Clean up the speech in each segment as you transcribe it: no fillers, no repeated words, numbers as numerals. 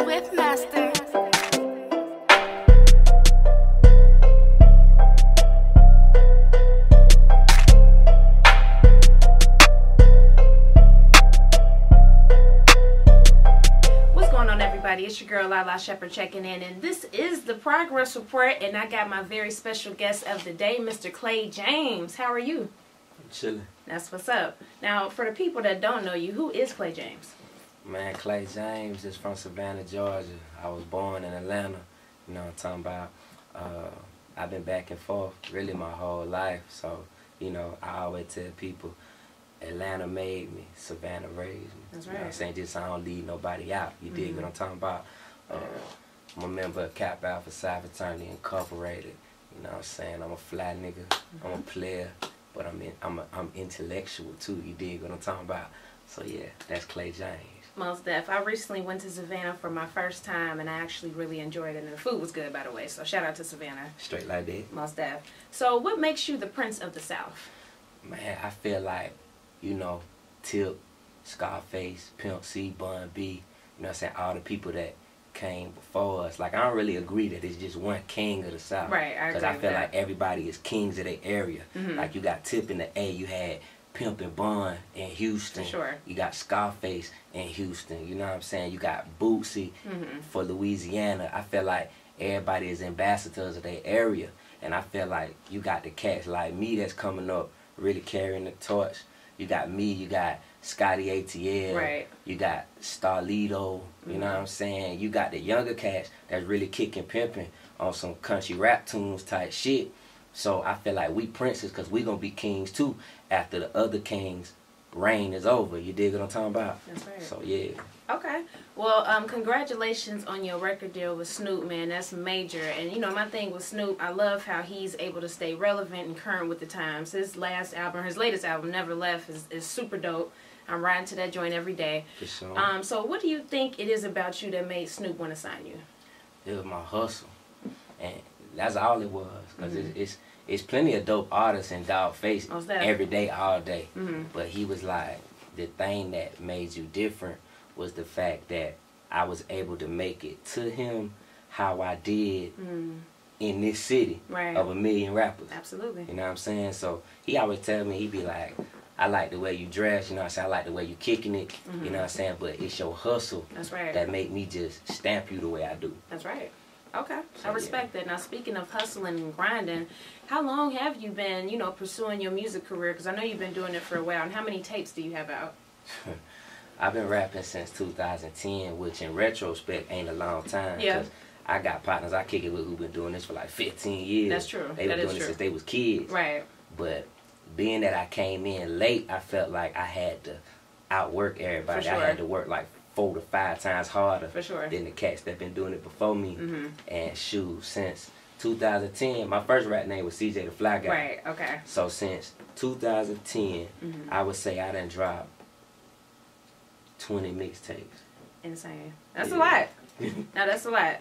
Swift Master. What's going on, everybody? It's your girl Lalaa Shepard checking in, and this is the progress report. And I got my very special guest of the day, Mr. Clay James. How are you? I'm chilling. That's what's up. Now, for the people that don't know you, who is Clay James? Man, Clay James is from Savannah, Georgia. I was born in Atlanta. You know what I'm talking about? I've been back and forth really my whole life. So, you know, I always tell people, Atlanta made me, Savannah raised me. That's right. You know what I'm saying? Just so I don't leave nobody out. You dig what I'm talking about? I'm a member of Kappa Alpha Psi Fraternity Incorporated. You know what I'm saying? I'm a fly nigga. I'm a player. But I'm intellectual too. You dig what I'm talking about? So yeah, that's Clay James. Most def. I recently went to Savannah for my first time, and I actually really enjoyed it. And the food was good, by the way. So shout out to Savannah. Straight like that. Most def. So what makes you the Prince of the South? Man, I feel like, you know, Tip, Scarface, Pimp C, Bun B, you know what I'm saying, all the people that came before us. Like, I don't really agree that it's just one king of the South. Right, I agree. Because I feel like everybody is kings of their area. Like, you got Tip in the A, you had Pimp and Bun in Houston. For sure. You got Scarface in Houston. You know what I'm saying? You got Bootsy for Louisiana. I feel like everybody is ambassadors of their area. And I feel like you got the cats like me that's coming up really carrying the torch. You got me, you got Scotty ATL, right. You got Starlito, you know what I'm saying? You got the younger cats that's really kicking, pimping on some country rap tunes type shit. So I feel like we princes, because we going to be kings too after the other kings' reign is over. You dig what I'm talking about? That's right. So yeah. Okay. Well, congratulations on your record deal with Snoop, man. That's major. And, you know, my thing with Snoop, I love how he's able to stay relevant and current with the times. His latest album, Never Left, is super dope. I'm riding to that joint every day. For sure. So what do you think it is about you that made Snoop want to sign you? It was my hustle. And that's all it was. Because it's plenty of dope artists in Dog Face every day, all day. But he was like, the thing that made you different was the fact that I was able to make it to him how I did in this city of 1 million rappers. Absolutely. You know what I'm saying? So he always tell me, he be like, I like the way you dress, you know what I'm saying? I like the way you kicking it, you know what I'm saying? But it's your hustle that make me just stamp you the way I do. That's right. Okay. So, I respect that. Now, speaking of hustling and grinding, how long have you been, you know, pursuing your music career? Because I know you've been doing it for a while. And how many tapes do you have out? I've been rapping since 2010, which in retrospect ain't a long time. Yeah. I got partners I kick it with who been doing this for like 15 years. That's true. They been doing it since they was kids. Right. But being that I came in late, I felt like I had to outwork everybody. For sure. I had to work like 4 to 5 times harder than the cats that been doing it before me. And shoot, since 2010, my first rap name was CJ the Fly Guy. Right, okay. So since 2010, I would say I done dropped 20 mixtapes. Insane. That's a lot. Now that's a lot.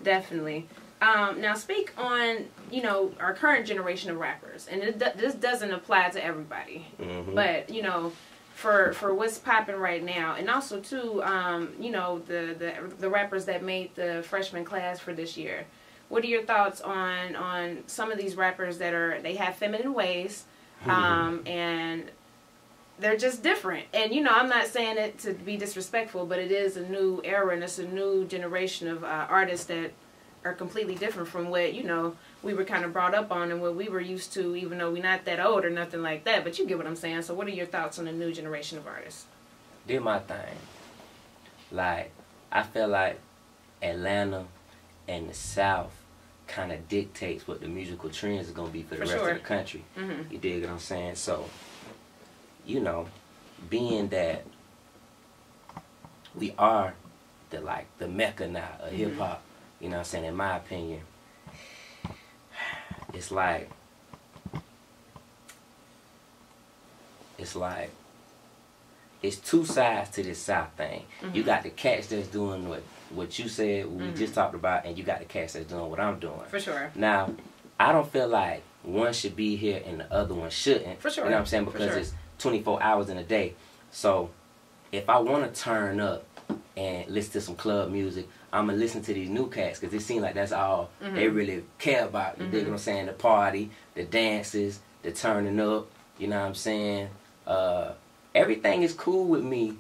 Definitely. Now speak on, you know, our current generation of rappers. And this doesn't apply to everybody. But, you know, for what's popping right now, and also too, you know, the rappers that made the freshman class for this year. What are your thoughts on some of these rappers that they have feminine ways, and they're just different? And, you know, I'm not saying it to be disrespectful, but it is a new era, and it's a new generation of artists that are completely different from what, you know, we were kind of brought up on and what we were used to, even though we're not that old or nothing like that. But you get what I'm saying. So what are your thoughts on the new generation of artists? Did my thing. Like, I feel like Atlanta and the South kind of dictates what the musical trends are going to be for the rest of the country. You dig what I'm saying? So, you know, being that we are the Mecca now of hip-hop, you know what I'm saying, in my opinion, it's like it's two sides to this South thing. You got the cats that's doing what you said, what we just talked about, and you got the cats that's doing what I'm doing. For sure. Now, I don't feel like one should be here and the other one shouldn't. For sure. You know what I'm saying? Because it's 24 hours in a day. So if I want to turn up and listen to some club music. I'm gonna listen to these new cats because it seems like that's all they really care about. You dig what I'm saying? The party, the dances, the turning up. You know what I'm saying? Everything is cool with me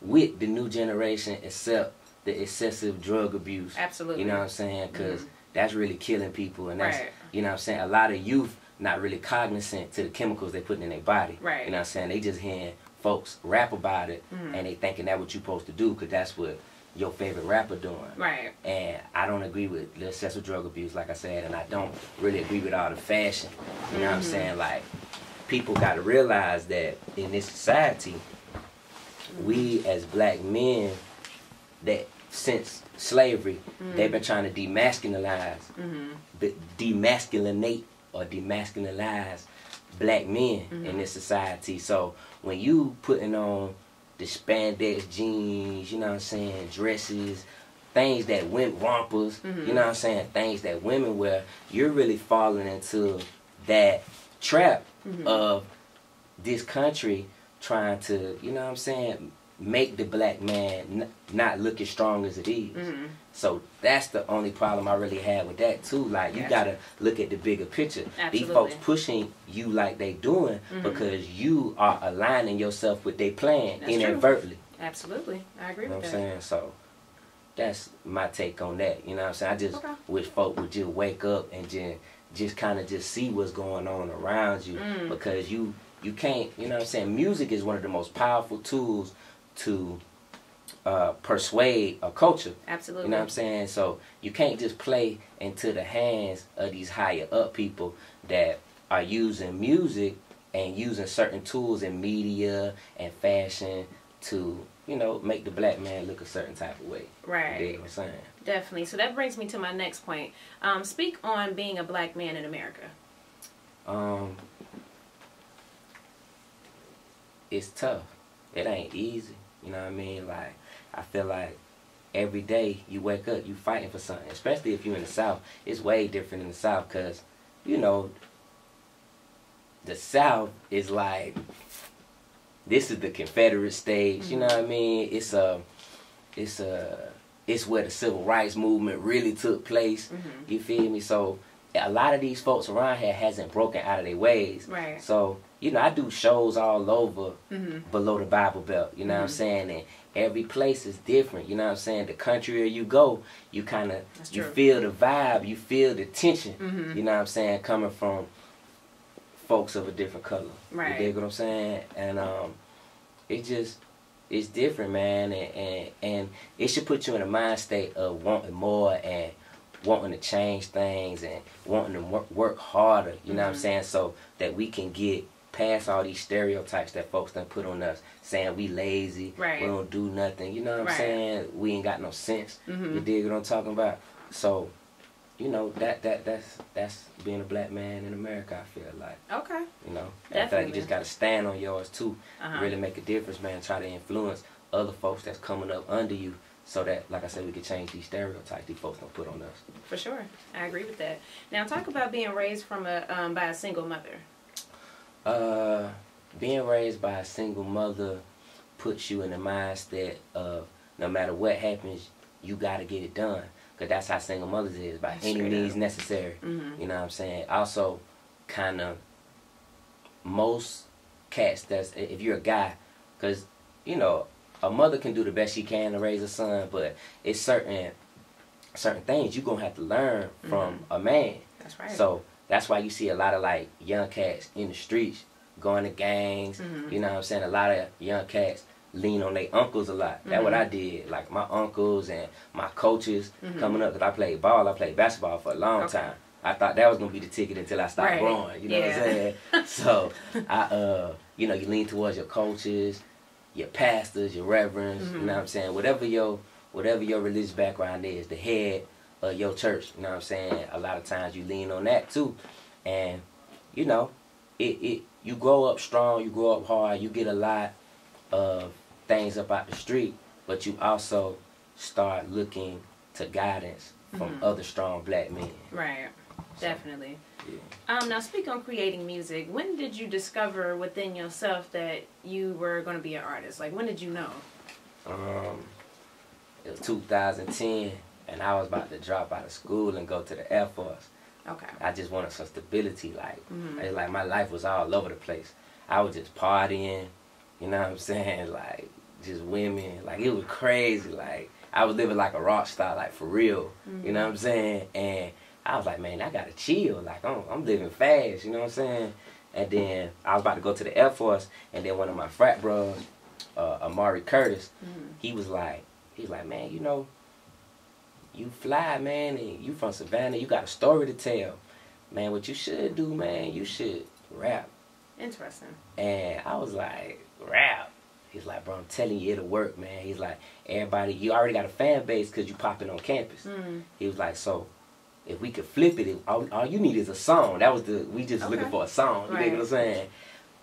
with the new generation except the excessive drug abuse. Absolutely. You know what I'm saying? Because that's really killing people, and that's you know what I'm saying. A lot of youth not really cognizant to the chemicals they putting in their body. Right. You know what I'm saying? They just hearing folks rap about it, and they thinking that's what you supposed to do because that's what your favorite rapper doing. Right. And I don't agree with the excessive drug abuse, like I said, and I don't really agree with all the fashion. You know what I'm saying? Like, people got to realize that in this society, we as black men, that since slavery, they've been trying to demasculinize, demasculinate or demasculinize black men in this society. So when you putting on the spandex jeans, you know what I'm saying, dresses, things that women, rompers, you know what I'm saying, things that women wear, you're really falling into that trap of this country trying to, you know what I'm saying, make the black man not look as strong as it is. So that's the only problem I really had with that too. Like, you gotta look at the bigger picture. Absolutely. These folks pushing you like they doing because you are aligning yourself with their plan inadvertently. True. Absolutely, I agree You know with what that. I'm saying? So that's my take on that. You know what I'm saying? I just wish folk would just wake up and just kind of just see what's going on around you, because you can't, you know what I'm saying? Music is one of the most powerful tools to persuade a culture. Absolutely. You know what I'm saying? So you can't just play into the hands of these higher up people that are using music and using certain tools in media and fashion to, you know, make the black man look a certain type of way. Right. You know what I'm saying? Definitely. So that brings me to my next point. Speak on being a black man in America. It's tough. It ain't easy. You know what I mean? Like, I feel like every day you wake up, you fighting for something. Especially if you're in the South. It's way different in the South because, you know, the South is like, this is the Confederate states. You know what I mean? It's where the civil rights movement really took place. You feel me? So a lot of these folks around here hasn't broken out of their ways. Right. So, you know, I do shows all over below the Bible Belt. You know what I'm saying? And every place is different. You know what I'm saying? The country you go, you kind of, you feel the vibe, you feel the tension. You know what I'm saying? Coming from folks of a different color. Right. You dig what I'm saying? And it's different, man. And it should put you in a mind state of wanting more and wanting to change things and wanting to work harder. You know what I'm saying? So that we can get past all these stereotypes that folks done put on us, saying we lazy, we don't do nothing. You know what I'm saying? We ain't got no sense. You dig what I'm talking about? So, you know, that's being a black man in America, I feel like. Okay. You know, I feel like you just got to stand on yours too. Really make a difference, man. Try to influence other folks that's coming up under you so that, like I said, we can change these stereotypes these folks don't put on us. For sure. I agree with that. Now, talk about being raised from by a single mother. Being raised by a single mother puts you in the mindset of no matter what happens, you got to get it done. Because that's how single mothers is, by any means necessary. You know what I'm saying? Also, kind of, most cats, if you're a guy, because, you know, a mother can do the best she can to raise a son, but it's certain things you're going to have to learn from a man. That's right. So that's why you see a lot of, like, young cats in the streets going to gangs. You know what I'm saying? A lot of young cats lean on their uncles a lot. That's what I did. Like, my uncles and my coaches coming up, because I played ball, I played basketball for a long time. I thought that was going to be the ticket until I stopped growing. You know what I'm saying? So, you know, you lean towards your coaches, your pastors, your reverends, you know what I'm saying? Whatever your religious background is, the head of your church, you know what I'm saying? A lot of times you lean on that too. And, you know, you grow up strong, you grow up hard, you get a lot of things up out the street, but you also start looking to guidance from other strong black men. Right. So, definitely. Yeah. Now, speak on creating music. When did you discover within yourself that you were going to be an artist? Like, when did you know? It was 2010, and I was about to drop out of school and go to the Air Force. Okay. I just wanted some stability. Like, like my life was all over the place. I was just partying, you know what I'm saying? Like, just women. Like, it was crazy. Like, I was living like a rock star, like, for real. You know what I'm saying? And I was like, man, I gotta chill. Like, I'm living fast, you know what I'm saying? And then I was about to go to the Air Force, and then one of my frat bros, Amari Curtis, he was like, man, you know, you fly, man, and you from Savannah, you got a story to tell. Man, what you should do, man, you should rap. Interesting. And I was like, rap? He's like, bro, I'm telling you, it'll work, man. He's like, everybody, you already got a fan base because you popping on campus. He was like, so if we could flip it, all you need is a song. That was we just looking for a song, you know what I'm saying?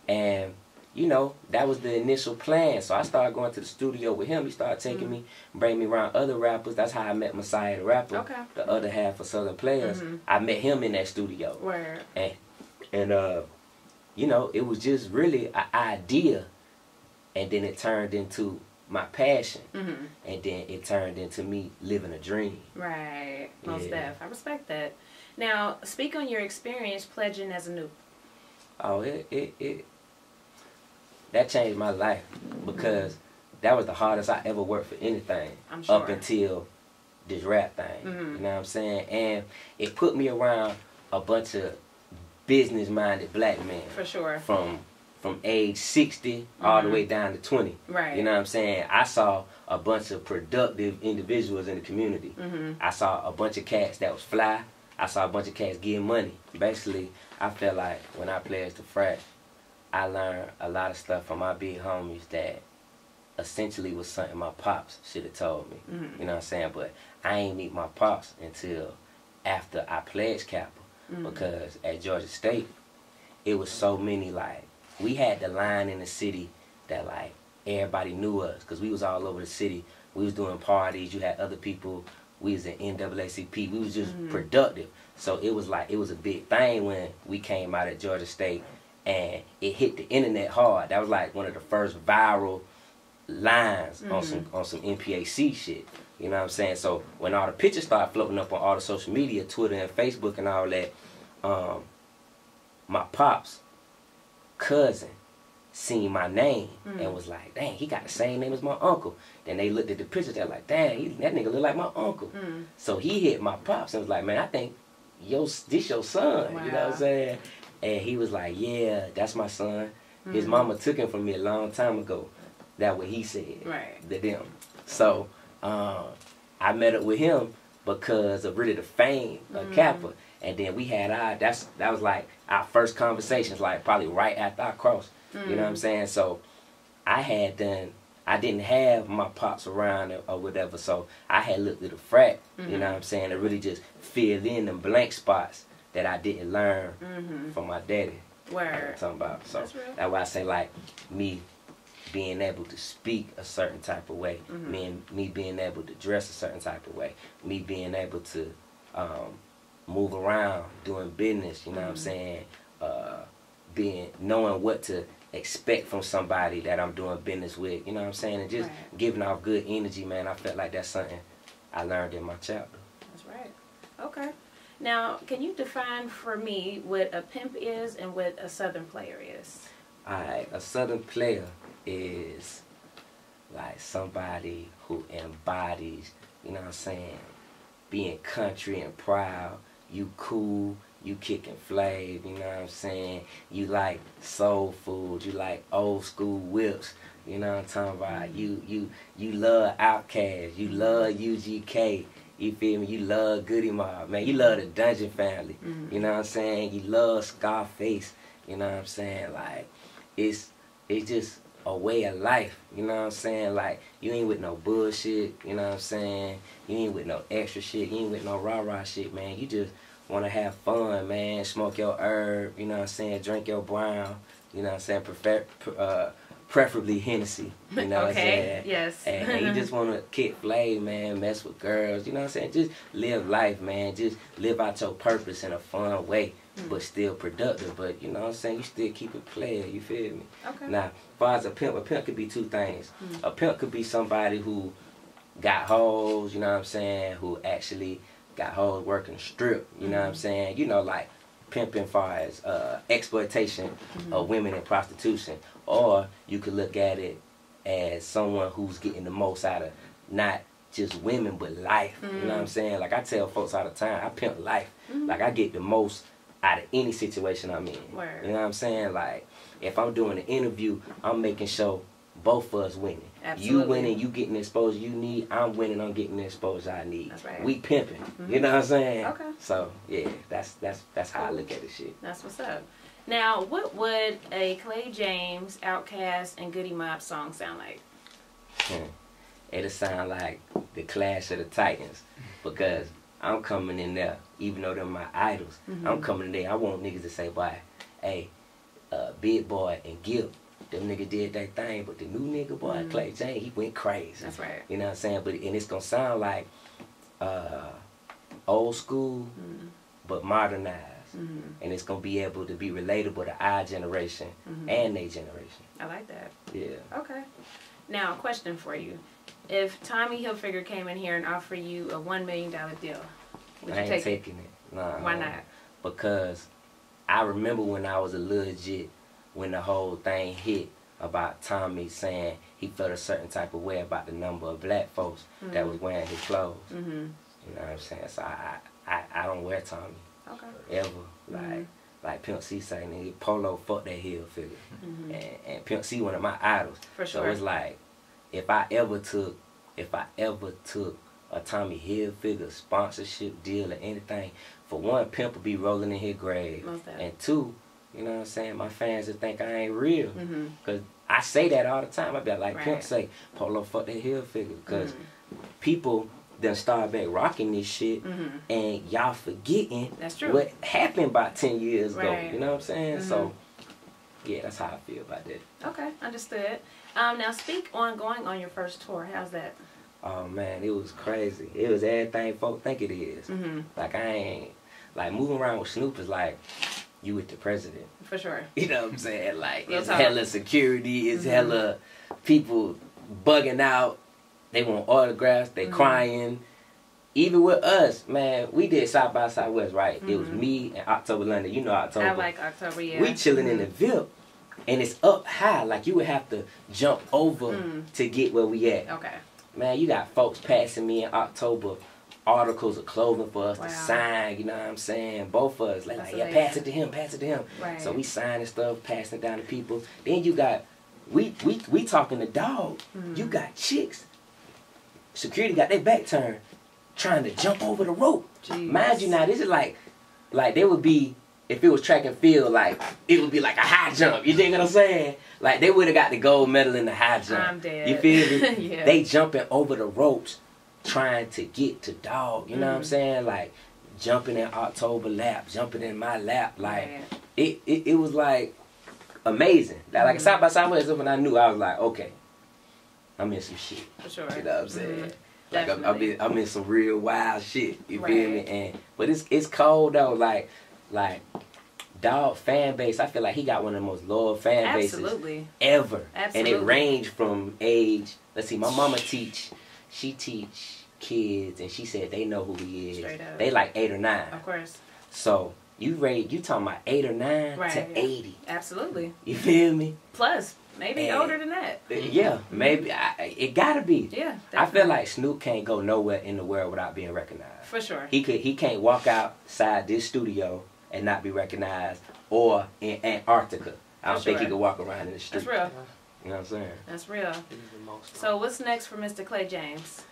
And, you know, that was the initial plan. So I started going to the studio with him. He started taking me, bringing me around other rappers. That's how I met Messiah the Rapper, the other half of Southern Players. I met him in that studio. Where? And you know, it was just really an idea. And then it turned into my passion. And then it turned into me living a dream. Right. Most def. I respect that. Now, speak on your experience pledging as a Nupe. Oh, that changed my life because that was the hardest I ever worked for anything. I'm sure. Up until this rap thing. You know what I'm saying? And it put me around a bunch of business-minded black men. For sure. From age 60 all the way down to 20. Right. You know what I'm saying? I saw a bunch of productive individuals in the community. I saw a bunch of cats that was fly. I saw a bunch of cats getting money. Basically, I felt like when I pledged the frat, I learned a lot of stuff from my big homies that essentially was something my pops should have told me. You know what I'm saying? But I ain't meet my pops until after I pledged Kappa. Because at Georgia State, it was so many, like, we had the line in the city that, like, everybody knew us because we was all over the city. We was doing parties. You had other people. We was in NAACP. We was just productive. So it was like, it was a big thing when we came out at Georgia State and it hit the internet hard. That was like one of the first viral lines on some NPAC shit. You know what I'm saying? So when all the pictures started floating up on all the social media, Twitter and Facebook and all that, my pops' cousin seen my name and was like, dang, he got the same name as my uncle. Then they looked at the pictures, they're like, dang, that nigga look like my uncle. So he hit my pops and was like, man, I think this your son. Wow. You know what I'm saying? And he was like, yeah, that's my son. His mama took him from me a long time ago. That's what he said. Right. To them. So I met up with him because of really the fame of Kappa. And then we had that was like our first conversations, like probably right after I crossed. You know what I'm saying? So I didn't have my pops around or whatever, so I had looked at the frat, you know what I'm saying, to really just fill in them blank spots that I didn't learn from my daddy. Word. I'm talking about. So that's why I say, like, me being able to speak a certain type of way, me being able to dress a certain type of way, me being able to move around doing business, you know what I'm saying, knowing what to expect from somebody that I'm doing business with, you know what I'm saying, and just giving off good energy, man. I felt like that's something I learned in my chapter. That's right. Okay. Now, can you define for me what a pimp is and what a Southern player is? Alright, a Southern player is like somebody who embodies, you know what I'm saying, being country and proud. You cool, you kicking flav, you know what I'm saying? You like soul food, you like old school whips, you know what I'm talking about? You love Outkast, you love UGK, you feel me? You love Goody Mob, man. You love the Dungeon Family, you know what I'm saying? You love Scarface, you know what I'm saying? Like, it's just a way of life, you know what I'm saying? Like, you ain't with no bullshit, you know what I'm saying? You ain't with no extra shit, you ain't with no rah-rah shit, man. You just want to have fun, man. Smoke your herb, you know what I'm saying? Drink your brown, you know what I'm saying? Preferably Hennessy, you know what I'm saying? Yes. And you just want to kick flav, man, mess with girls, you know what I'm saying? Just live life, man. Just live out your purpose in a fun way, but still productive. But, you know what I'm saying? You still keep it playing, you feel me? Okay. Now, as far as a pimp could be two things. A pimp could be somebody who got hoes, you know what I'm saying, who actually got hoes working strip, you know what I'm saying, you know, like pimping far as exploitation of women and prostitution. Or you could look at it as someone who's getting the most out of not just women but life. You know what I'm saying? Like I tell folks all the time, I pimp life. Like I get the most out of any situation I'm in. Word. You know what I'm saying? Like if I'm doing an interview, I'm making sure both of us winning. Absolutely. You winning, you getting the exposure you need. I'm winning, I'm getting the exposure I need. That's right. We pimping. You know what I'm saying? Okay. So yeah, that's how I look at this shit. That's what's up. Now, what would a Clay James, Outkast, and Goody Mob song sound like? It'll sound like the Clash of the Titans, because I'm coming in there, even though they're my idols. I'm coming in there. I want niggas to say, "Boy, hey, Big Boy and Gil, them niggas did their thing, but the new nigga boy, Clay James, he went crazy." That's right. You know what I'm saying? But and it's gonna sound like old school, but modernized. And it's going to be able to be relatable to our generation and their generation. I like that. Yeah. Okay. Now, question for you. If Tommy HiFilger came in here and offered you a $1 million deal, would you I ain't take taking it. Nah. Why not? Because I remember when I was a legit, when the whole thing hit about Tommy saying he felt a certain type of way about the number of black folks that was wearing his clothes. You know what I'm saying? So I don't wear Tommy. Okay. Ever. Like Pimp C say, nigga, Polo fuck that HiFilger. And Pimp C one of my idols. For sure. So it's like, if I ever took a Tommy HiFilger sponsorship deal or anything, for one, Pimp will be rolling in his grave. And two, you know what I'm saying, my fans will think I ain't real. Because I say that all the time. I be like Pimp say, Polo fuck that HiFilger. Because people done start back rocking this shit, and y'all forgetting what happened about 10 years ago. You know what I'm saying? So, yeah, that's how I feel about that. Okay, understood. Now, speak on going on your first tour. How's that? Oh, man, it was crazy. It was everything folk think it is. Like, I ain't, like, moving around with Snoop is like, you with the president. For sure. You know what I'm saying? Like, it's hella security, it's hella people bugging out. They want autographs. They crying. Even with us, man, we did South by Southwest, right? It was me and October London. You know October. I like October, yeah. We chilling in the VIP, and it's up high. Like, you would have to jump over to get where we at. Okay. Man, you got folks passing me in October articles of clothing for us to sign. You know what I'm saying? Both of us. Like yeah, pass it to him, pass it to him. Right. So we signing stuff, passing it down to people. Then you got, we talking to dog. You got chicks. Security got their back turned, trying to jump over the rope. Jeez. Mind you, now this is like they would be, if it was track and field, like it would be like a high jump. You dig what I'm saying? Like they would have got the gold medal in the high jump. I'm dead. You feel me? Yeah. They jumping over the ropes, trying to get to dog. You know what I'm saying? Like jumping in October lap, jumping in my lap. Like it was like amazing. Like South by Southwest, when I knew, I was like, okay, I'm in some shit. For sure. You know what I'm saying? Like I'm in some real wild shit. You feel me? But it's cold though. Like dog fan base. I feel like he got one of the most loyal fan bases ever. Absolutely. And it ranged from age. Let's see. My mama she teach kids, and she said they know who he is. Straight up. They like 8 or 9. Of course. So you talking about 8 or 9 to 80. Absolutely. You feel me? Plus. Maybe older than that. Yeah, maybe. It gotta be. Yeah, definitely. I feel like Snoop can't go nowhere in the world without being recognized. For sure. He can't walk outside this studio and not be recognized, or in Antarctica. I don't think he could walk around in the street. That's real. You know what I'm saying? That's real. So what's next for Mr. Clay James?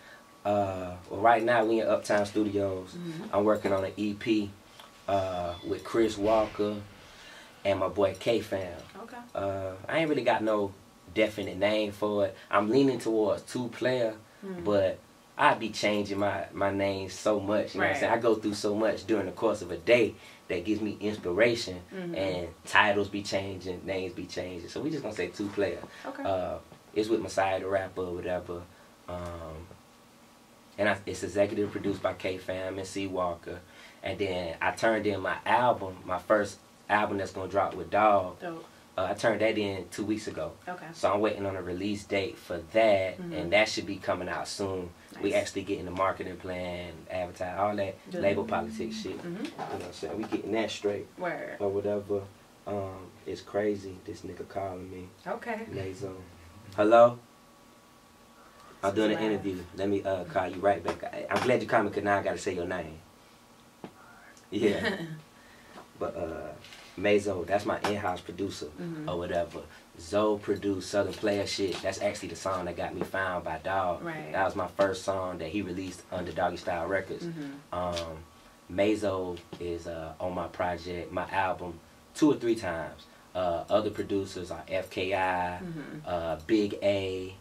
Well, right now we in Uptown Studios. I'm working on an EP with Chris Walker and my boy K-Fam. Okay. I ain't really got no definite name for it. I'm leaning towards 2-player, but I be changing my name so much. You know what I'm saying? I go through so much during the course of a day that gives me inspiration, and titles be changing, names be changing. So we just gonna say 2-player. Okay. It's with Messiah the Rapper or whatever. And it's executive produced by K-Fam and C. Walker. And then I turned in my album, my first album that's gonna drop with Dog. Dope. I turned that in 2 weeks ago. Okay. So I'm waiting on a release date for that, and that should be coming out soon. Nice. We actually getting the marketing plan, advertise, all that label politics shit. You know what I'm saying? We getting that straight. Word. Or whatever. It's crazy. This nigga calling me. Okay. Mazo. Hello? I'm doing an interview. Let me call you right back. I'm glad you called me because now I got to say your name. Yeah. But Mazo, that's my in-house producer or whatever. Zoe produced Southern Playa shit. That's actually the song that got me found by Dog. Right. That was my first song that he released under Doggy Style Records. Mazo is on my project, my album, 2 or 3 times. Other producers are FKI, Big A,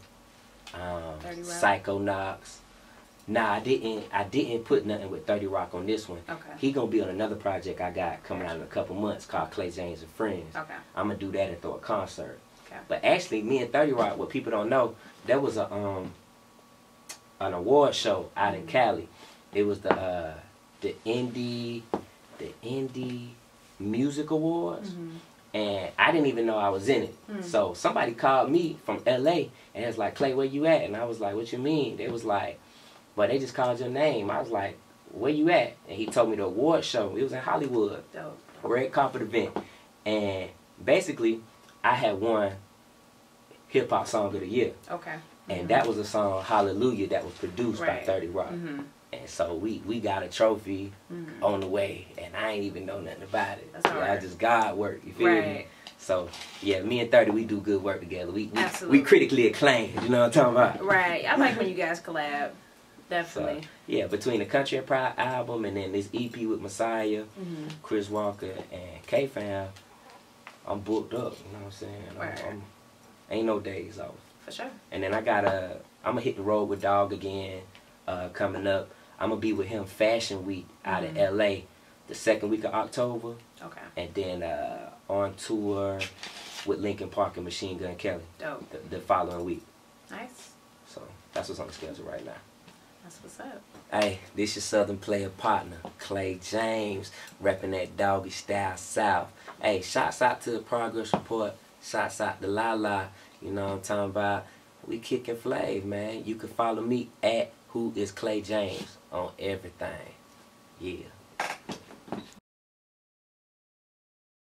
Psycho Knox. Nah, I didn't put nothing with 30 Rock on this one. Okay. He gonna be on another project I got coming out in a couple months called Clay James and Friends. Okay. I'm gonna do that and throw a concert. Okay. But actually, me and 30 Rock, what people don't know, that was a an award show out in Cali. It was the indie music awards. And I didn't even know I was in it. So somebody called me from LA and it was like, Clay, where you at? And I was like, what you mean? They was like, well, they just called your name. I was like, where you at? And he told me the award show. It was in Hollywood. Dope. Red carpet event. And basically, I had won Hip Hop Song of the Year. Okay. And that was a song, Hallelujah, that was produced by 30 Rock. And so we got a trophy on the way, and I ain't even know nothing about it. That's all right. I just God work, you feel me? So yeah, me and 30, we do good work together. We critically acclaimed, you know what I'm talking about? Right. I like when you guys collab. Definitely. So, yeah, between the Country and Pride album and then this EP with Messiah, Chris Walker, and K-Fam, I'm booked up, you know what I'm saying? Right. Ain't no days off. For sure. And then I'm gonna hit the road with Dog again coming up. I'm gonna be with him Fashion Week out of LA the 2nd week of October. Okay. And then on tour with Linkin Park and Machine Gun Kelly. Dope. The following week. Nice. So that's what's on the schedule right now. That's what's up. Hey, this your Southern Playa partner, Clay James, repping that Doggy Style South. Hey, shouts out to the Progress Report. Shouts out to Lalaa. You know what I'm talking about? We kicking flav, man. You can follow me at Who is Clay James on everything. Yeah.